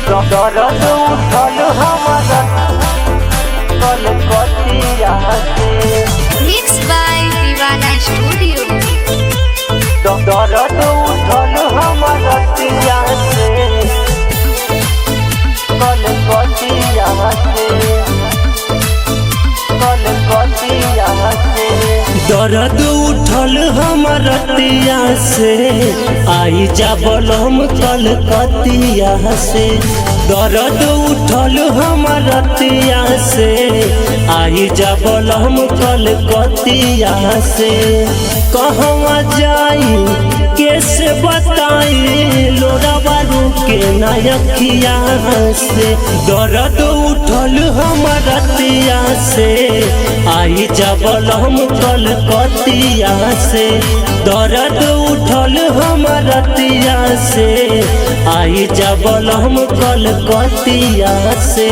दर्द उठल हमारा कलकतिया से। Mixed by Divana Studio. दर्द उठल हमारा तिया से कलकतिया से कलकतिया से। दर्द उठल हमर रतिया से आई जा बलम कलकतिया से। दर्द उठल हमर रतिया से आई जा बलम कलकतिया से। कहवा जाई कैसे बताई लोरावा के नयखिया से। दर्द उठल हमर रतिया से आई जा बलम कलकतिया से। दर्द उठल हमर रतिया से आई जा बलम कलकतिया से।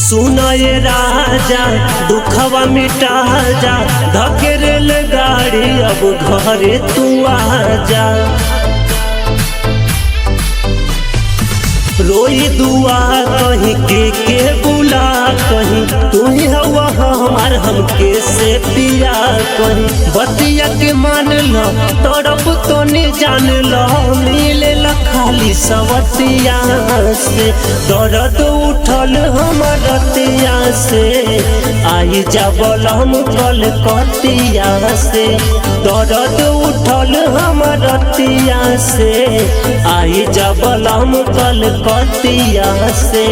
सुनाए राजा दुखवा मिटा जा धकेरेल गाड़ी अब घरे तू आजा। रोई दुआ कहीं के बुला कहीं तू ही हवा हमार हमके से पिया कहीं। बतिया के मान लो तड़प तो नहीं जान लो मिले ला खाली सवतिया से। दर्द उठल हमर रतिया से आई जा बलम कलकतिया से। दर्द उठल हमर रतिया से आई जा बलम कलकतिया से।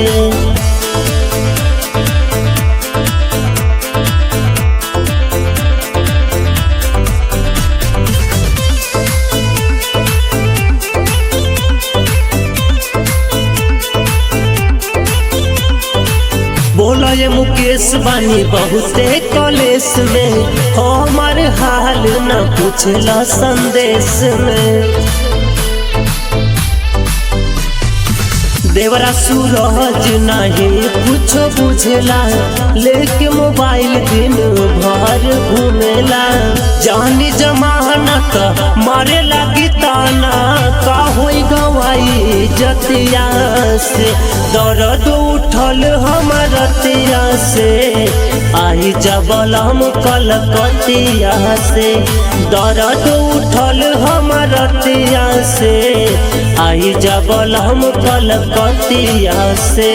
बोला ये मुकेश बानी बहुते कॉलेज में हमार हाल न पूछला संदेश में। देवरा सूरज नहीं कुछ बुझेला लेके मोबाइल दिन भर घूमेला। जानी जमानत मारे लगी ताना का होई गवाई जतिया से। दर्द उठल हमर रतिया से आई जा बलम कलकतिया से। दर्द उठल हमर रतिया से आई जा बलम कलकतिया से।